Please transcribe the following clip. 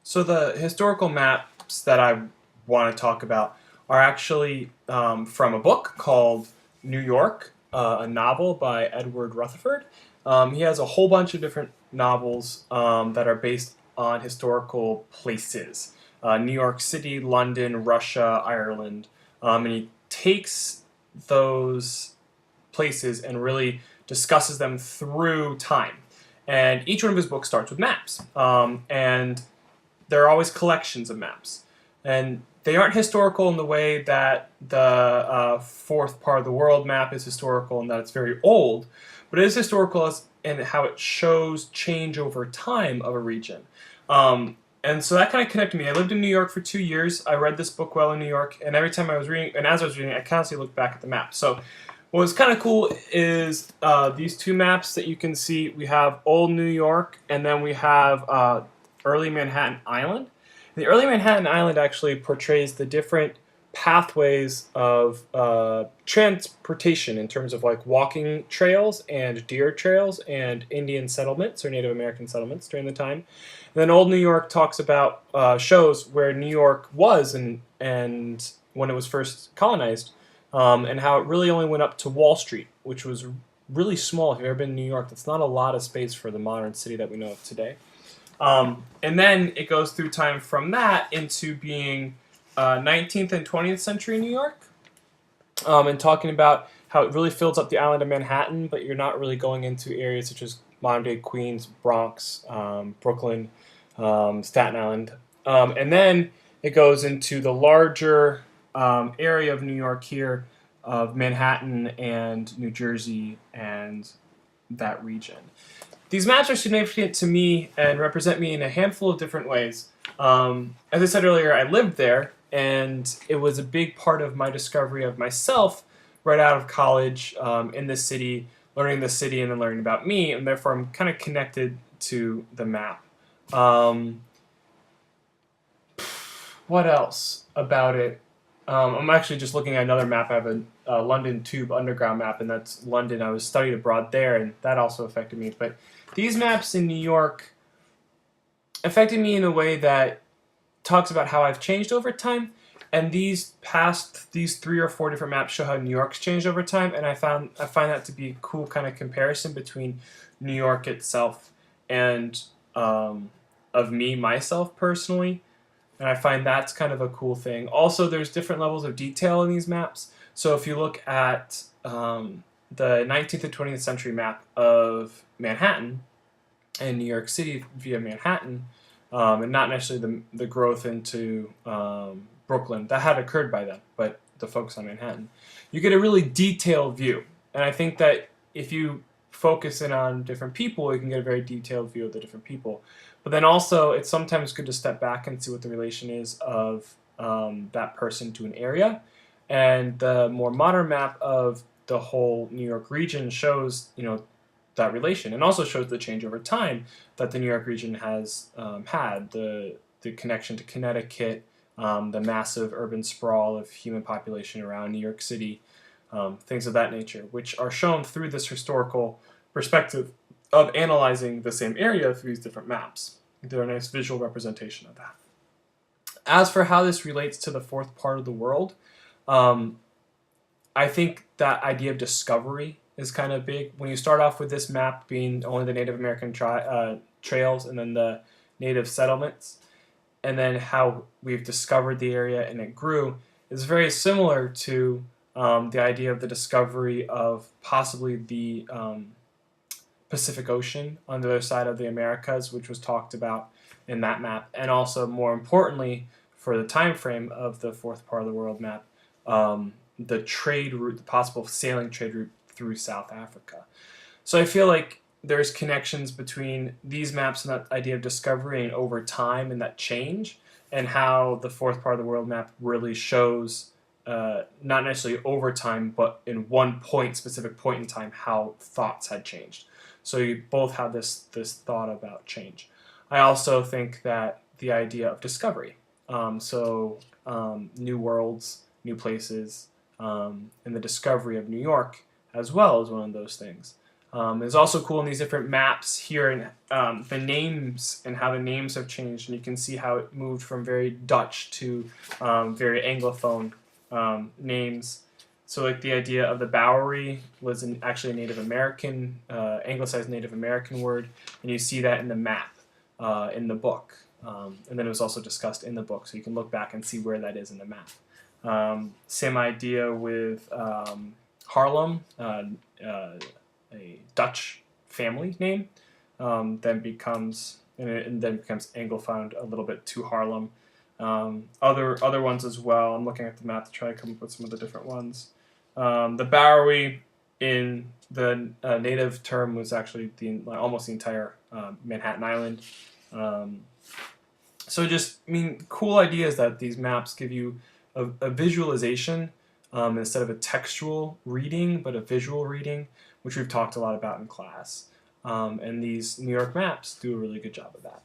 So the historical maps that I want to talk about are actually from a book called New York, a novel by Edward Rutherfurd. He has a whole bunch of different novels that are based on historical places. New York City, London, Russia, Ireland. And he takes those places and really discusses them through time. And each one of his books starts with maps. And there are always collections of maps. And they aren't historical in the way that the fourth part of the world map is historical in that it's very old, but it is historical in how it shows change over time of a region. And so that kind of connected me. I lived in New York for 2 years. I read this book while in New York, and every time I was reading, and as I was reading, I constantly looked back at the map. So what was kind of cool is these two maps that you can see. We have Old New York, and then we have early Manhattan Island. And the early Manhattan Island actually portrays the different pathways of transportation in terms of like walking trails and deer trails and Indian settlements or Native American settlements during the time. And then Old New York talks about shows where New York was and when it was first colonized, and how it really only went up to Wall Street, which was really small. If you've ever been to New York, that's not a lot of space for the modern city that we know of today. And then it goes through time from that into being 19th and 20th century New York, and talking about how it really fills up the island of Manhattan, but you're not really going into areas such as modern-day Queens, Bronx, Brooklyn, Staten Island. And then it goes into the larger area of New York here of Manhattan and New Jersey and that region. These maps are significant to me and represent me in a handful of different ways. As I said earlier, I lived there, and it was a big part of my discovery of myself right out of college in the city, learning the city and then learning about me, and therefore I'm kind of connected to the map. What else about it? I'm actually just looking at another map. I have a London Tube Underground map, and that's London. I was studied abroad there, and that also affected me. But these maps in New York affected me in a way that talks about how I've changed over time. And these 3 or 4 different maps show how New York's changed over time, and I find that to be a cool kind of comparison between New York itself and of me myself personally. And I find that's kind of a cool thing. Also, there's different levels of detail in these maps. So if you look at the 19th and 20th century map of Manhattan and New York City via Manhattan, and not necessarily the growth into Brooklyn, that had occurred by then, but the focus on Manhattan, you get a really detailed view. And I think that if you focus in on different people, you can get a very detailed view of the different people. But then also, it's sometimes good to step back and see what the relation is of that person to an area. And the more modern map of the whole New York region shows, that relation, and also shows the change over time that the New York region has had, the connection to Connecticut, the massive urban sprawl of human population around New York City, things of that nature, which are shown through this historical perspective of analyzing the same area through these different maps. They're a nice visual representation of that. As for how this relates to the fourth part of the world, I think that idea of discovery is kind of big. When you start off with this map being only the Native American trails and then the native settlements, and then how we've discovered the area and it grew, is very similar to the idea of the discovery of possibly the Pacific Ocean on the other side of the Americas, which was talked about in that map, and also more importantly for the time frame of the fourth part of the world map, the trade route, the possible sailing trade route through South Africa. So I feel like there's connections between these maps and that idea of discovery and over time and that change, and how the fourth part of the world map really shows not necessarily over time, but in one specific point in time, how thoughts had changed. So you both have this thought about change. I also think that the idea of discovery, new worlds, new places, and the discovery of New York as well is one of those things. It's also cool in these different maps here and the names and how the names have changed, and you can see how it moved from very Dutch to very Anglophone names. So like the idea of the Bowery was actually a Native American, anglicized Native American word, and you see that in the map in the book. And then it was also discussed in the book, so you can look back and see where that is in the map. Same idea with Harlem, a Dutch family name, then becomes and then becomes anglophoned a little bit to Harlem. Other ones as well. I'm looking at the map to try to come up with some of the different ones. The Bowery in the native term was actually almost the entire Manhattan Island. So just, cool ideas that these maps give you a visualization instead of a textual reading, but a visual reading, which we've talked a lot about in class. And these New York maps do a really good job of that.